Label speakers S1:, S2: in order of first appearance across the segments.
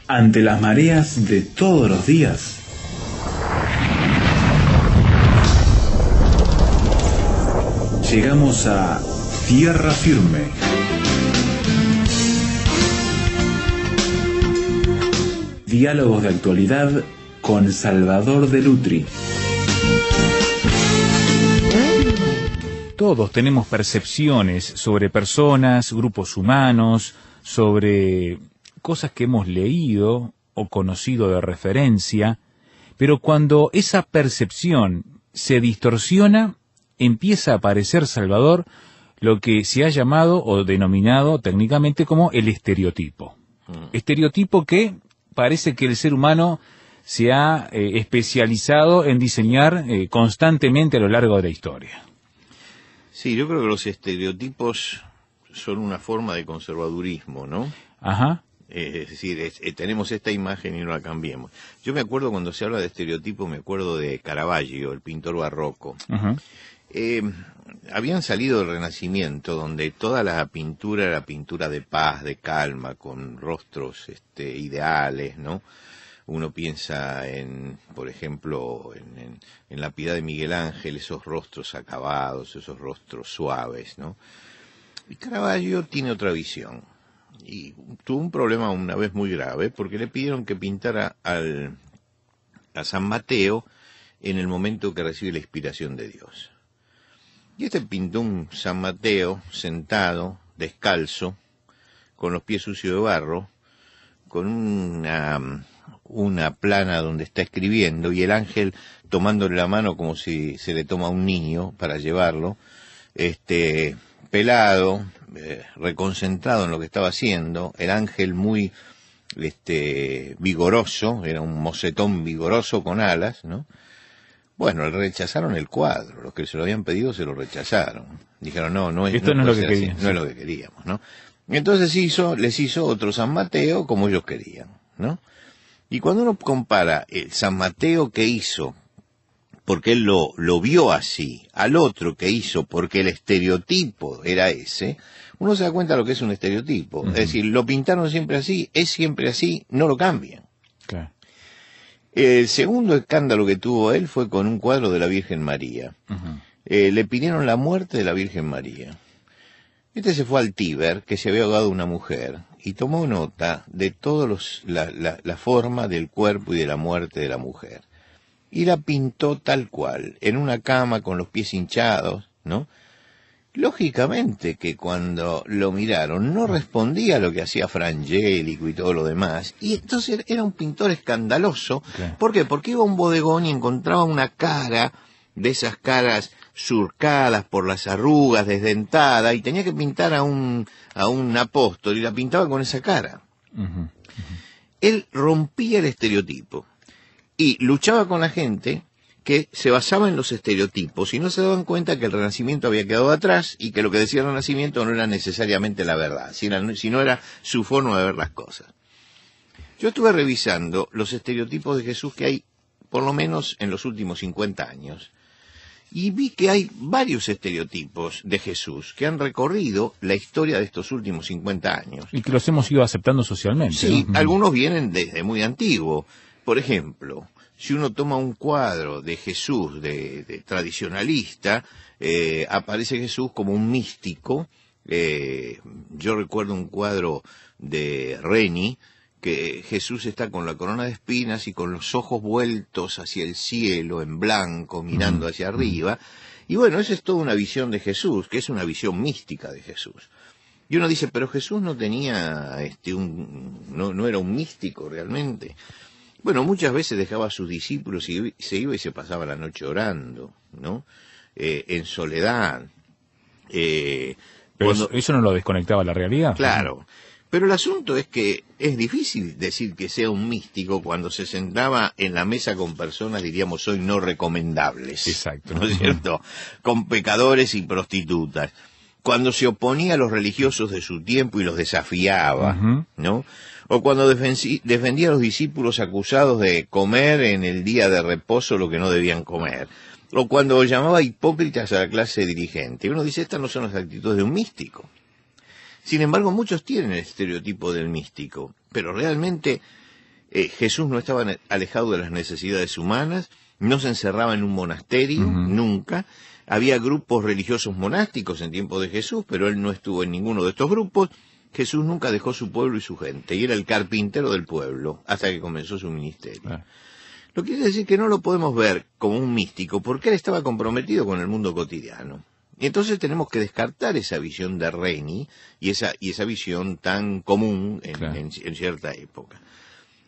S1: Ante las mareas de todos los días, llegamos a tierra firme. Diálogos de actualidad con Salvador de Lutri.
S2: Todos tenemos percepciones sobre personas, grupos humanos, sobre cosas que hemos leído o conocido de referencia, pero cuando esa percepción se distorsiona, empieza a aparecer, Salvador, lo que se ha llamado o denominado técnicamente como el estereotipo. Estereotipo que parece que el ser humano se ha especializado en diseñar constantemente a lo largo de la historia.
S3: Sí, yo creo que los estereotipos son una forma de conservadurismo, ¿no?
S2: Ajá.
S3: Es decir, tenemos esta imagen y no la cambiemos. Yo me acuerdo cuando se habla de estereotipos, me acuerdo de Caravaggio, el pintor barroco.
S2: Ajá.
S3: Habían salido del Renacimiento, donde toda la pintura era pintura de paz, de calma, con rostros ideales, ¿no? Uno piensa en, por ejemplo, en la Piedad de Miguel Ángel, esos rostros acabados, esos rostros suaves, ¿no? Y Caravaggio tiene otra visión. Y tuvo un problema una vez muy grave, porque le pidieron que pintara a San Mateo en el momento que recibe la inspiración de Dios. Y pintó un San Mateo sentado, descalzo, con los pies sucios de barro, con una plana donde está escribiendo, y el ángel tomándole la mano como si se le toma a un niño para llevarlo, pelado, reconcentrado en lo que estaba haciendo, el ángel muy vigoroso, era un mocetón vigoroso con alas, ¿no? Bueno, le rechazaron el cuadro, los que se lo habían pedido se lo rechazaron. Dijeron, no es,
S2: esto no es lo que queríamos.
S3: No es lo que queríamos, ¿no? Y entonces les hizo otro San Mateo como ellos querían, ¿no? Y cuando uno compara el San Mateo que hizo, porque él lo vio así, al otro que hizo porque el estereotipo era ese, uno se da cuenta de lo que es un estereotipo. Uh-huh. Es decir, lo pintaron siempre así, es siempre así, no lo cambian.
S2: Claro.
S3: El segundo escándalo que tuvo él fue con un cuadro de la Virgen María. Uh-huh. Le pidieron la muerte de la Virgen María. Se fue al Tíber, que se había ahogado una mujer, y tomó nota de todos la forma del cuerpo y de la muerte de la mujer. Y la pintó tal cual, en una cama con los pies hinchados, ¿no? Lógicamente que cuando lo miraron no respondía a lo que hacía Frangélico y todo lo demás, y entonces era un pintor escandaloso. Okay. ¿Por qué? Porque iba a un bodegón y encontraba una cara, de esas caras surcadas por las arrugas, desdentada, y tenía que pintar a un apóstol, y la pintaba con esa cara. Uh-huh. Uh-huh. Él rompía el estereotipo, y luchaba con la gente que se basaba en los estereotipos y no se daban cuenta que el Renacimiento había quedado atrás y que lo que decía el Renacimiento no era necesariamente la verdad, sino era su forma de ver las cosas. Yo estuve revisando los estereotipos de Jesús que hay, por lo menos en los últimos 50 años, y vi que hay varios estereotipos de Jesús que han recorrido la historia de estos últimos 50 años.
S2: Y que los hemos ido aceptando socialmente.
S3: Sí,
S2: ¿no?
S3: Algunos vienen desde muy antiguo. Por ejemplo, si uno toma un cuadro de Jesús de tradicionalista, aparece Jesús como un místico. Yo recuerdo un cuadro de Reni, que Jesús está con la corona de espinas y con los ojos vueltos hacia el cielo, en blanco, mirando hacia arriba. Y bueno, esa es toda una visión de Jesús, que es una visión mística de Jesús. Y uno dice, pero Jesús no tenía, no era un místico realmente. Bueno, muchas veces dejaba a sus discípulos y se iba y se pasaba la noche orando, ¿no? En soledad.
S2: Pero eso no lo desconectaba de la realidad.
S3: Claro. Pero el asunto es que es difícil decir que sea un místico cuando se sentaba en la mesa con personas, diríamos hoy, no recomendables.
S2: Exacto.
S3: ¿No es cierto? Con pecadores y prostitutas. Cuando se oponía a los religiosos de su tiempo y los desafiaba, ¿no? O cuando defendía a los discípulos acusados de comer en el día de reposo lo que no debían comer. O cuando llamaba hipócritas a la clase dirigente. Uno dice, estas no son las actitudes de un místico. Sin embargo, muchos tienen el estereotipo del místico, pero realmente Jesús no estaba alejado de las necesidades humanas, no se encerraba en un monasterio, nunca. Había grupos religiosos monásticos en tiempo de Jesús, pero él no estuvo en ninguno de estos grupos. Jesús nunca dejó su pueblo y su gente, y era el carpintero del pueblo, hasta que comenzó su ministerio. Lo que quiere decir que no lo podemos ver como un místico, porque él estaba comprometido con el mundo cotidiano. Y entonces tenemos que descartar esa visión de Reni y esa visión tan común en cierta época.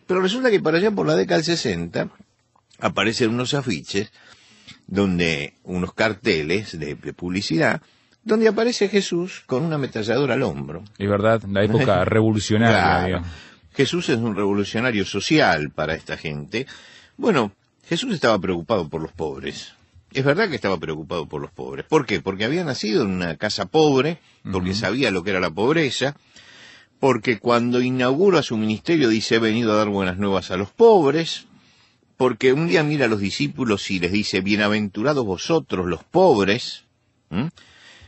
S3: Pero resulta que para allá por la década del 60 aparecen unos afiches, unos carteles de publicidad, donde aparece Jesús con una ametralladora al hombro.
S2: Es verdad, la época revolucionaria.
S3: Claro.
S2: Digamos.
S3: Jesús es un revolucionario social para esta gente. Bueno, Jesús estaba preocupado por los pobres. Es verdad que estaba preocupado por los pobres. ¿Por qué? Porque había nacido en una casa pobre, porque sabía lo que era la pobreza, porque cuando inaugura su ministerio dice: he venido a dar buenas nuevas a los pobres, porque un día mira a los discípulos y les dice: bienaventurados vosotros los pobres.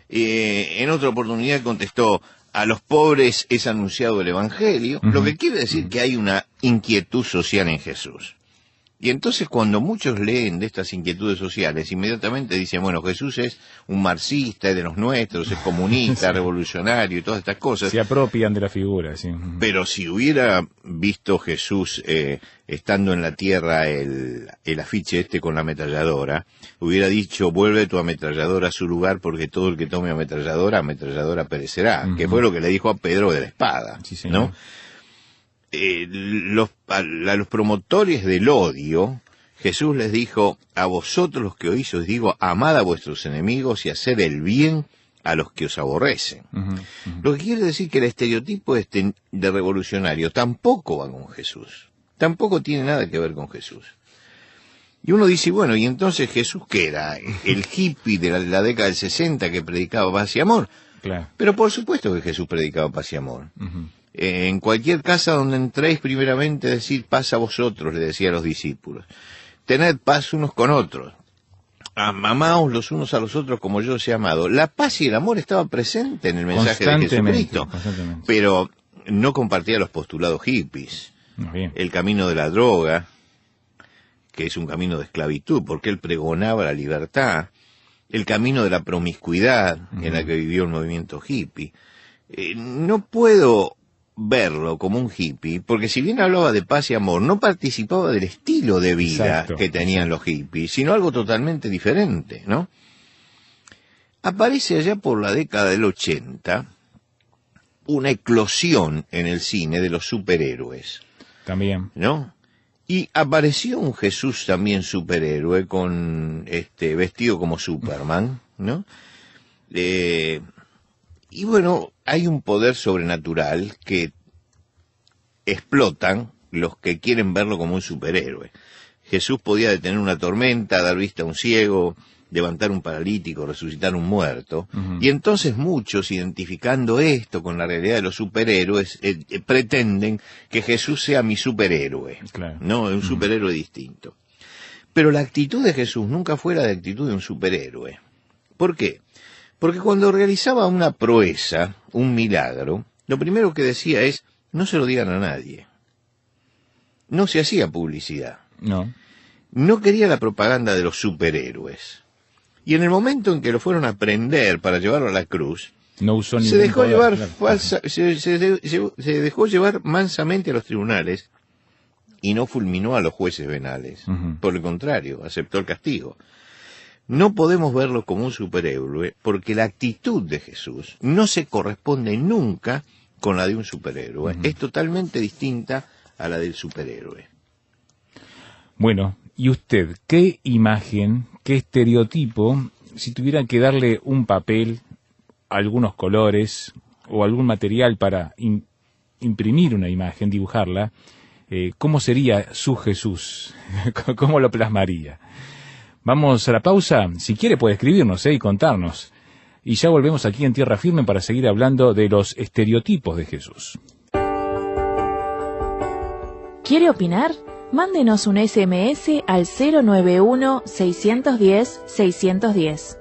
S3: En otra oportunidad contestó: a los pobres es anunciado el Evangelio, lo que quiere decir que hay una inquietud social en Jesús. Y entonces cuando muchos leen de estas inquietudes sociales, inmediatamente dicen: bueno, Jesús es un marxista, es de los nuestros, es comunista, revolucionario y todas estas cosas.
S2: Se apropian de la figura, sí.
S3: Pero si hubiera visto Jesús estando en la tierra el afiche con la ametralladora, hubiera dicho: vuelve tu ametralladora a su lugar, porque todo el que tome ametralladora perecerá, que fue lo que le dijo a Pedro de la espada,
S2: sí, señor.
S3: ¿no? A los promotores del odio, Jesús les dijo: a vosotros los que oís os digo, amad a vuestros enemigos y haced el bien a los que os aborrecen. Lo que quiere decir que el estereotipo de revolucionario tampoco va con Jesús, tampoco tiene nada que ver con Jesús. Y uno dice: bueno, ¿y entonces Jesús qué era? ¿El hippie de la década del 60 que predicaba paz y amor?
S2: Claro.
S3: Pero por supuesto que Jesús predicaba paz y amor. En cualquier casa donde entréis, primeramente decid paz a vosotros, le decía a los discípulos. Tened paz unos con otros. Amaos los unos a los otros como yo os he amado. La paz y el amor estaba presente en el mensaje de Jesucristo, pero no compartía los postulados hippies. El camino de la droga, que es un camino de esclavitud, porque él pregonaba la libertad. El camino de la promiscuidad, en la que vivió el movimiento hippie. No puedo verlo como un hippie, porque si bien hablaba de paz y amor, no participaba del estilo de vida que tenían los hippies, sino algo totalmente diferente, ¿no? Aparece allá por la década del 80 una eclosión en el cine de los superhéroes. También. ¿No? Y apareció un Jesús también superhéroe, con vestido como Superman, ¿no? Y bueno, hay un poder sobrenatural que explotan los que quieren verlo como un superhéroe. Jesús podía detener una tormenta, dar vista a un ciego, levantar un paralítico, resucitar un muerto. Y entonces muchos, identificando esto con la realidad de los superhéroes, pretenden que Jesús sea mi superhéroe, ¿no? Un superhéroe distinto. Pero la actitud de Jesús nunca fue la de actitud de un superhéroe. ¿Por qué? Porque cuando realizaba una proeza, un milagro, lo primero que decía es: no se lo digan a nadie. No se hacía publicidad. No quería la propaganda de los superhéroes. Y en el momento en que lo fueron a prender para llevarlo a la cruz, se dejó llevar mansamente a los tribunales y no fulminó a los jueces venales. Por el contrario, aceptó el castigo. No podemos verlo como un superhéroe, porque la actitud de Jesús no se corresponde nunca con la de un superhéroe. Es totalmente distinta a la del superhéroe.
S2: Bueno, ¿y usted qué imagen, qué estereotipo, si tuviera que darle un papel, algunos colores o algún material para imprimir una imagen, dibujarla, cómo sería su Jesús? ¿Cómo lo plasmaría? Vamos a la pausa. Si quiere puede escribirnos y contarnos. Y ya volvemos aquí en Tierra Firme para seguir hablando de los estereotipos de Jesús.
S4: ¿Quiere opinar? Mándenos un SMS al 091-610-610.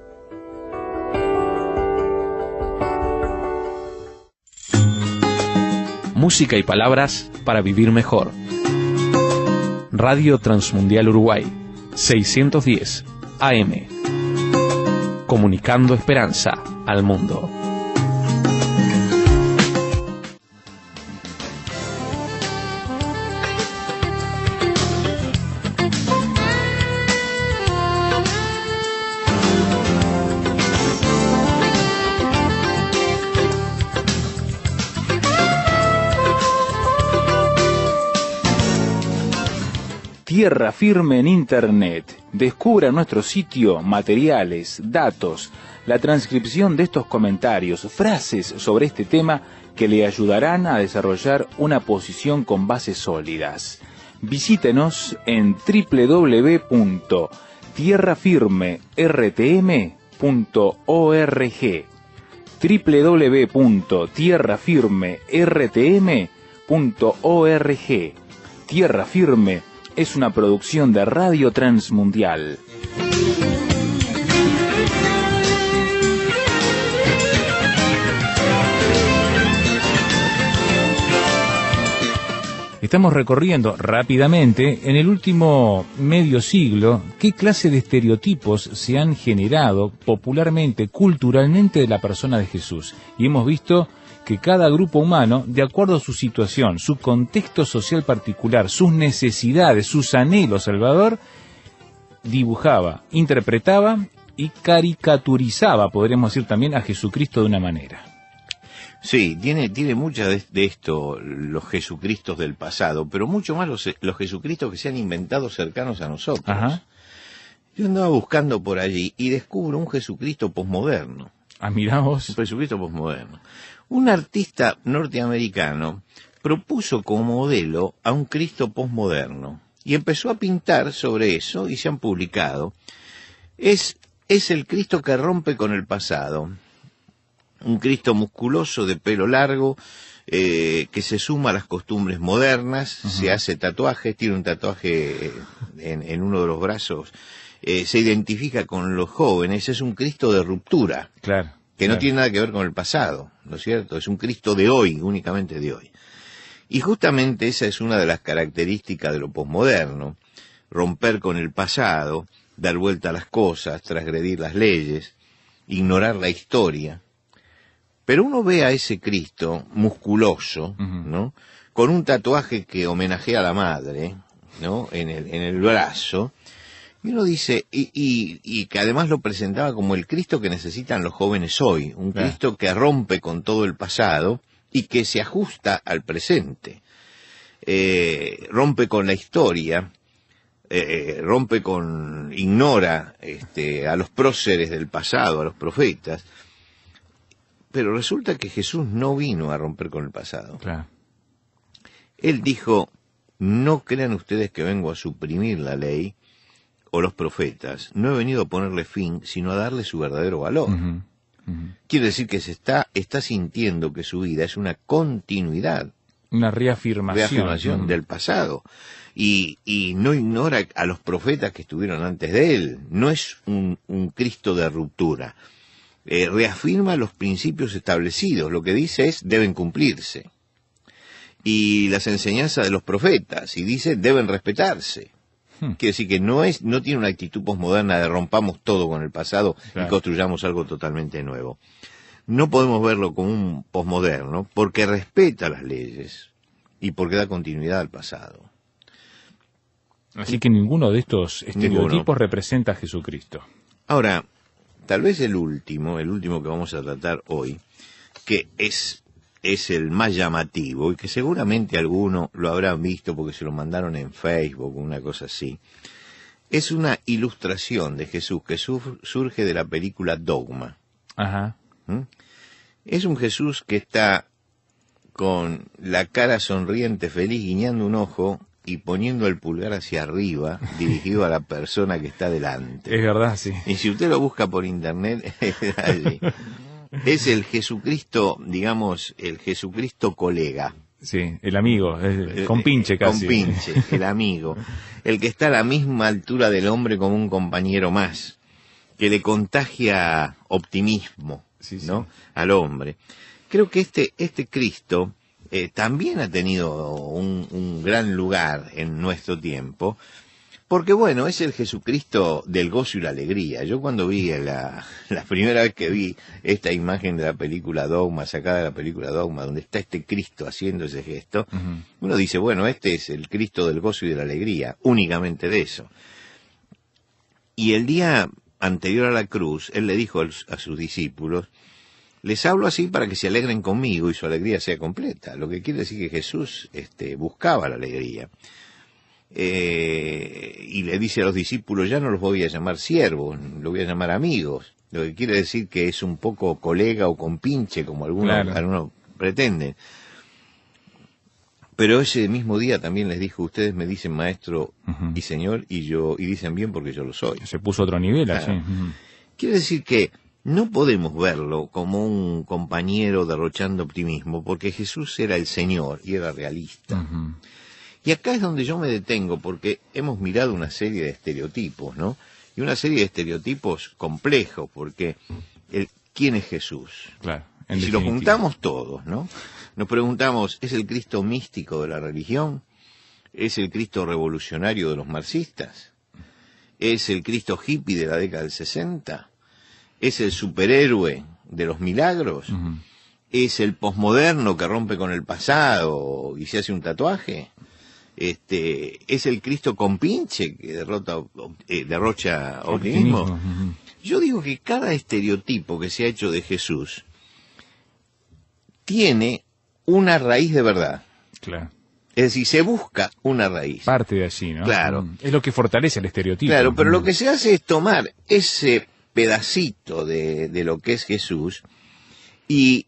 S5: Música y palabras para vivir mejor. Radio Transmundial Uruguay, 610 AM. Comunicando esperanza al mundo.
S2: Tierra Firme en Internet. Descubra nuestro sitio materiales, datos, la transcripción de estos comentarios, frases sobre este tema que le ayudarán a desarrollar una posición con bases sólidas. Visítenos en www.tierrafirmertm.org www.tierrafirmertm.org. Tierra Firme es una producción de Radio Transmundial. Estamos recorriendo rápidamente, en el último medio siglo, qué clase de estereotipos se han generado popularmente, culturalmente, de la persona de Jesús. Y hemos visto que cada grupo humano, de acuerdo a su situación, su contexto social particular, sus necesidades, sus anhelos, Salvador, dibujaba, interpretaba y caricaturizaba, podríamos decir también, a Jesucristo de una manera.
S3: Sí, tiene muchas de esto los Jesucristos del pasado, pero mucho más los Jesucristos que se han inventado cercanos a nosotros.
S2: Ajá.
S3: Yo andaba buscando por allí y descubro un Jesucristo posmoderno.
S2: Ah, mirá vos.
S3: Un Jesucristo posmoderno. Un artista norteamericano propuso como modelo a un Cristo posmoderno y empezó a pintar sobre eso y se han publicado. Es el Cristo que rompe con el pasado. Un Cristo musculoso de pelo largo, que se suma a las costumbres modernas, uh-huh. Se hace tatuajes, tiene un tatuaje en uno de los brazos, se identifica con los jóvenes, es un Cristo de ruptura.
S2: Claro.
S3: Que no tiene nada que ver con el pasado, ¿no es cierto? Es un Cristo de hoy, únicamente de hoy. Y justamente esa es una de las características de lo posmoderno, romper con el pasado, dar vuelta a las cosas, transgredir las leyes, ignorar la historia. Pero uno ve a ese Cristo musculoso, uh-huh. ¿no? Con un tatuaje que homenajea a la madre, ¿no? En el brazo. Y uno dice, y que además lo presentaba como el Cristo que necesitan los jóvenes hoy, un Cristo que rompe con todo el pasado y que se ajusta al presente, rompe con la historia, ignora a los próceres del pasado, a los profetas, pero resulta que Jesús no vino a romper con el pasado.
S2: Claro.
S3: Él dijo, no crean ustedes que vengo a suprimir la ley o los profetas, no he venido a ponerle fin, sino a darle su verdadero valor. Uh-huh. Uh-huh. Quiere decir que se está sintiendo que su vida es una continuidad.
S2: Una reafirmación
S3: uh-huh. del pasado. Y no ignora a los profetas que estuvieron antes de él. No es un Cristo de ruptura. Reafirma los principios establecidos. Lo que dice es, deben cumplirse. Y las enseñanzas de los profetas. Y dice, deben respetarse. Quiere decir que no tiene una actitud posmoderna de rompamos todo con el pasado, claro, y construyamos algo totalmente nuevo. No podemos verlo como un posmoderno porque respeta las leyes y porque da continuidad al pasado.
S2: Así que ninguno de estos estereotipos representa a Jesucristo.
S3: Ahora, tal vez el último que vamos a tratar hoy, que es el más llamativo y que seguramente alguno lo habrán visto porque se lo mandaron en Facebook o una cosa así, es una ilustración de Jesús que surge de la película Dogma.
S2: Ajá.
S3: Es un Jesús que está con la cara sonriente, feliz, guiñando un ojo y poniendo el pulgar hacia arriba, dirigido a la persona que está delante.
S2: Es verdad, sí.
S3: Y si usted lo busca por internet, allí. Es el Jesucristo, digamos, el Jesucristo colega.
S2: Sí, el amigo, el compinche casi.
S3: Compinche, el amigo. El que está a la misma altura del hombre como un compañero más, que le contagia optimismo, sí, ¿no? Sí. Al hombre. Creo que este Cristo también ha tenido un gran lugar en nuestro tiempo, porque bueno, es el Jesucristo del gozo y la alegría. Yo cuando vi la primera vez que vi esta imagen de la película Dogma, sacada de la película Dogma, donde está este Cristo haciendo ese gesto, uno dice, bueno, este es el Cristo del gozo y de la alegría, únicamente de eso. Y el día anterior a la cruz, él le dijo a sus discípulos, les hablo así para que se alegren conmigo y su alegría sea completa. Lo que quiere decir que Jesús buscaba la alegría. Y le dice a los discípulos, ya no los voy a llamar siervos, los voy a llamar amigos. Lo que quiere decir que es un poco colega o compinche, como algunos pretenden. Pero ese mismo día también les dijo, ustedes me dicen maestro y señor, y dicen bien porque yo lo soy.
S2: Se puso a otro nivel, así.
S3: Quiere decir que no podemos verlo como un compañero derrochando optimismo, porque Jesús era el Señor y era realista. Y acá es donde yo me detengo, porque hemos mirado una serie de estereotipos, ¿no? Y una serie de estereotipos complejos, porque ¿quién es Jesús?
S2: Claro.
S3: Y si lo juntamos todos, ¿no? Nos preguntamos, ¿es el Cristo místico de la religión? ¿Es el Cristo revolucionario de los marxistas? ¿Es el Cristo hippie de la década del 60? ¿Es el superhéroe de los milagros? ¿Es el posmoderno que rompe con el pasado y se hace un tatuaje? ¿Es el Cristo compinche que derrocha optimismo? Yo digo que cada estereotipo que se ha hecho de Jesús tiene una raíz de verdad.
S2: Claro.
S3: Es decir, se busca una raíz.
S2: Parte de allí, ¿no?
S3: Claro.
S2: Es lo que fortalece el estereotipo.
S3: Claro, pero lo que se hace es tomar ese pedacito de lo que es Jesús y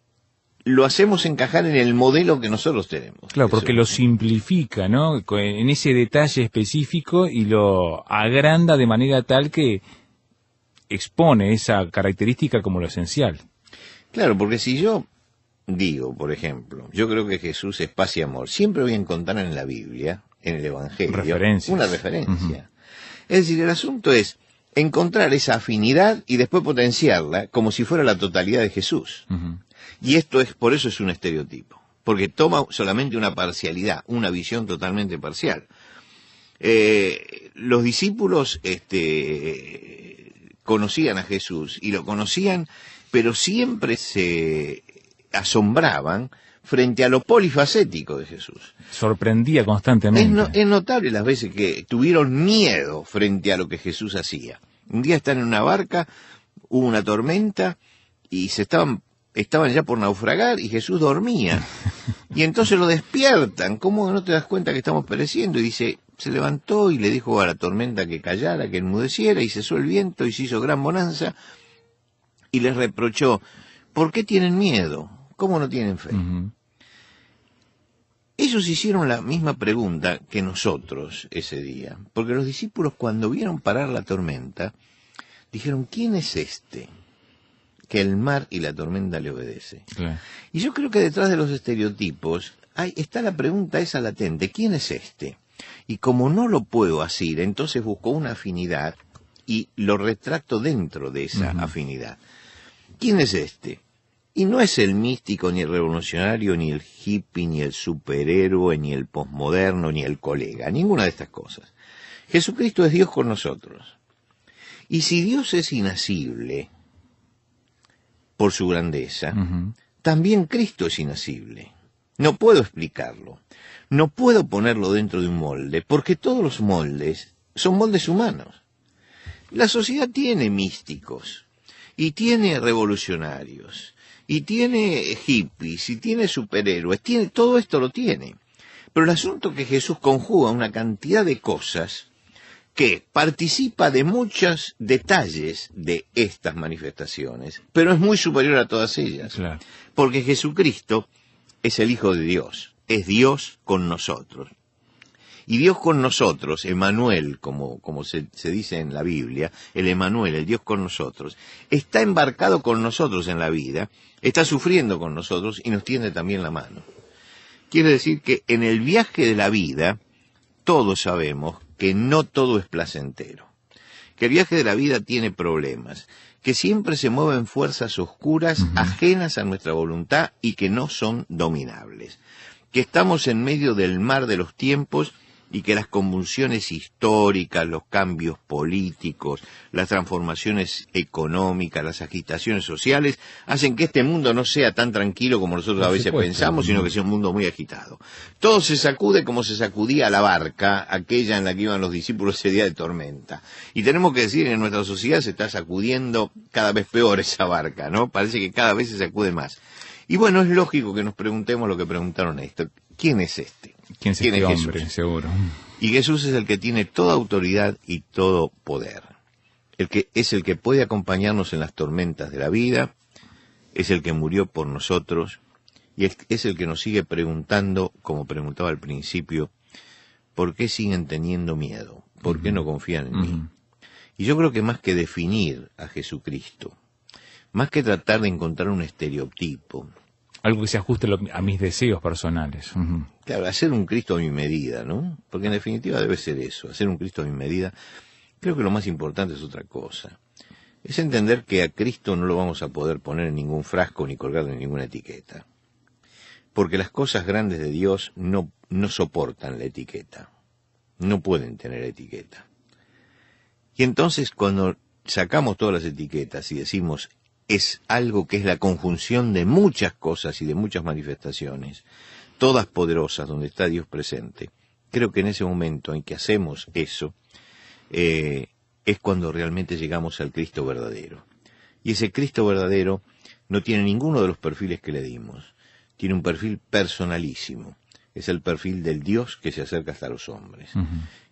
S3: lo hacemos encajar en el modelo que nosotros tenemos.
S2: Claro, porque lo simplifica, ¿no? En ese detalle específico y lo agranda de manera tal que expone esa característica como lo esencial.
S3: Claro, porque si yo digo, por ejemplo, yo creo que Jesús es paz y amor, siempre voy a encontrar en la Biblia, en el Evangelio, una referencia. Es decir, el asunto es encontrar esa afinidad y después potenciarla como si fuera la totalidad de Jesús. Y por eso es un estereotipo, porque toma solamente una parcialidad, una visión totalmente parcial. Los discípulos conocían a Jesús y lo conocían, pero siempre se asombraban frente a lo polifacético de Jesús.
S2: Sorprendía constantemente.
S3: Es notable las veces que tuvieron miedo frente a lo que Jesús hacía. Un día están en una barca, hubo una tormenta y estaban ya por naufragar y Jesús dormía. Y entonces lo despiertan. ¿Cómo no te das cuenta que estamos pereciendo? Y dice, se levantó y le dijo a la tormenta que callara, que enmudeciera, y cesó el viento y se hizo gran bonanza. Y les reprochó, ¿por qué tienen miedo? ¿Cómo no tienen fe? Ellos hicieron la misma pregunta que nosotros ese día, porque los discípulos cuando vieron parar la tormenta, dijeron, ¿quién es este que el mar y la tormenta le obedece?
S2: Claro.
S3: Y yo creo que detrás de los estereotipos está la pregunta esa latente, ¿quién es este? Y como no lo puedo asir, entonces busco una afinidad y lo retracto dentro de esa afinidad. ¿Quién es este? Y no es el místico, ni el revolucionario, ni el hippie, ni el superhéroe, ni el posmoderno, ni el colega, ninguna de estas cosas. Jesucristo es Dios con nosotros. Y si Dios es inasible por su grandeza, también Cristo es inasible. No puedo explicarlo. No puedo ponerlo dentro de un molde, porque todos los moldes son moldes humanos. La sociedad tiene místicos, y tiene revolucionarios, y tiene hippies, y tiene superhéroes, todo esto lo tiene. Pero el asunto es que Jesús conjuga una cantidad de cosas que participa de muchos detalles de estas manifestaciones, pero es muy superior a todas ellas.
S2: Claro.
S3: Porque Jesucristo es el Hijo de Dios, es Dios con nosotros. Y Dios con nosotros, Emmanuel, como se dice en la Biblia, el Emmanuel, el Dios con nosotros, está embarcado con nosotros en la vida, está sufriendo con nosotros y nos tiende también la mano. Quiere decir que en el viaje de la vida, todos sabemos que no todo es placentero, que el viaje de la vida tiene problemas, que siempre se mueven fuerzas oscuras ajenas a nuestra voluntad y que no son dominables, que estamos en medio del mar de los tiempos y que las convulsiones históricas, los cambios políticos, las transformaciones económicas, las agitaciones sociales, hacen que este mundo no sea tan tranquilo como nosotros a veces pensamos, sino que sea un mundo muy agitado. Todo se sacude como se sacudía la barca, aquella en la que iban los discípulos ese día de tormenta. Y tenemos que decir que en nuestra sociedad se está sacudiendo cada vez peor esa barca, ¿no? Parece que cada vez se sacude más. Y bueno, es lógico que nos preguntemos lo que preguntaron esto. ¿Quién es este?
S2: ¿Quién es este hombre?
S3: Jesús?
S2: Seguro.
S3: Y Jesús es el que tiene toda autoridad y todo poder. Es el que puede acompañarnos en las tormentas de la vida, es el que murió por nosotros, y es el que nos sigue preguntando, como preguntaba al principio, ¿por qué siguen teniendo miedo? ¿Por qué no confían en mí? Y yo creo que más que definir a Jesucristo, más que tratar de encontrar un estereotipo,
S2: algo que se ajuste a mis deseos personales.
S3: Claro, hacer un Cristo a mi medida, ¿no? Porque en definitiva debe ser eso, hacer un Cristo a mi medida. Creo que lo más importante es otra cosa. Es entender que a Cristo no lo vamos a poder poner en ningún frasco ni colgarle en ninguna etiqueta. Porque las cosas grandes de Dios no soportan la etiqueta. No pueden tener etiqueta. Y entonces cuando sacamos todas las etiquetas y decimos es algo que es la conjunción de muchas cosas y de muchas manifestaciones, todas poderosas, donde está Dios presente. Creo que en ese momento en que hacemos eso, es cuando realmente llegamos al Cristo verdadero. Y ese Cristo verdadero no tiene ninguno de los perfiles que le dimos. Tiene un perfil personalísimo. Es el perfil del Dios que se acerca hasta los hombres.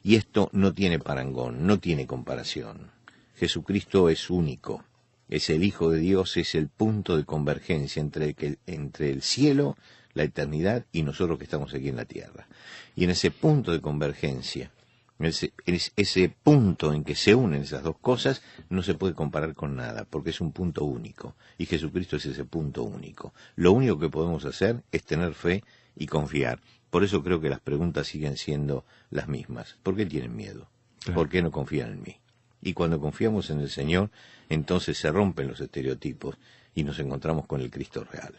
S3: Y esto no tiene parangón, no tiene comparación. Jesucristo es único. Es el Hijo de Dios, es el punto de convergencia entre el cielo, la eternidad y nosotros que estamos aquí en la tierra. Y en ese punto de convergencia, ese punto en que se unen esas dos cosas, no se puede comparar con nada, porque es un punto único. Y Jesucristo es ese punto único. Lo único que podemos hacer es tener fe y confiar. Por eso creo que las preguntas siguen siendo las mismas. ¿Por qué tienen miedo? Claro. ¿Por qué no confían en mí? Y cuando confiamos en el Señor, entonces se rompen los estereotipos y nos encontramos con el Cristo real.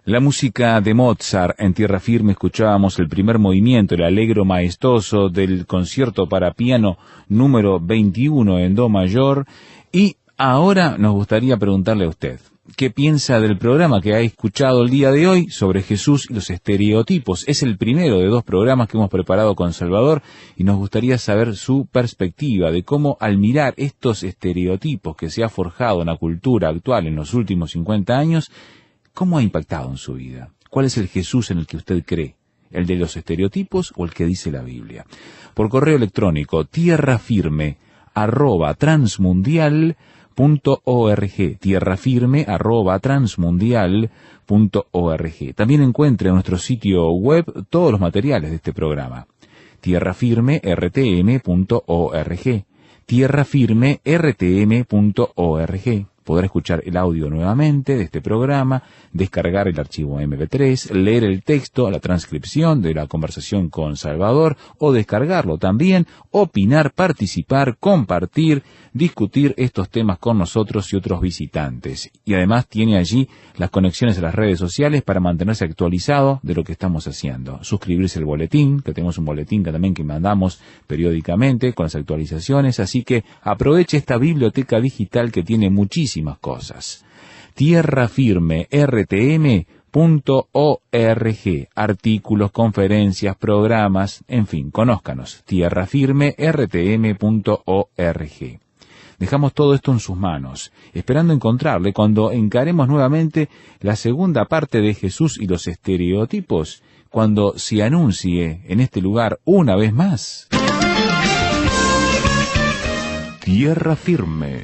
S2: La música de Mozart. En Tierra Firme escuchábamos el primer movimiento, el Allegro maestoso del concierto para piano número 21 en Do mayor. Y ahora nos gustaría preguntarle a usted, ¿qué piensa del programa que ha escuchado el día de hoy sobre Jesús y los estereotipos? Es el primero de 2 programas que hemos preparado con Salvador y nos gustaría saber su perspectiva de cómo, al mirar estos estereotipos que se ha forjado en la cultura actual en los últimos 50 años, ¿cómo ha impactado en su vida? ¿Cuál es el Jesús en el que usted cree? ¿El de los estereotipos o el que dice la Biblia? Por correo electrónico, tierrafirme@transmundial.org, tierrafirme@transmundial.org. También encuentre en nuestro sitio web todos los materiales de este programa. tierrafirmertm.org, tierrafirmertm.org. Podrá escuchar el audio nuevamente de este programa, descargar el archivo MP3, leer el texto, la transcripción de la conversación con Salvador, o descargarlo también, opinar, participar, compartir, discutir estos temas con nosotros y otros visitantes. Y además tiene allí las conexiones a las redes sociales para mantenerse actualizado de lo que estamos haciendo. Suscribirse al boletín, que tenemos un boletín que mandamos periódicamente con las actualizaciones, así que aproveche esta biblioteca digital que tiene muchísimas cosas. tierrafirmertm.org, artículos, conferencias, programas, en fin, conózcanos. tierrafirmertm.org. Dejamos todo esto en sus manos, esperando encontrarle cuando encaremos nuevamente la segunda parte de Jesús y los estereotipos, cuando se anuncie en este lugar una vez más. Tierra Firme.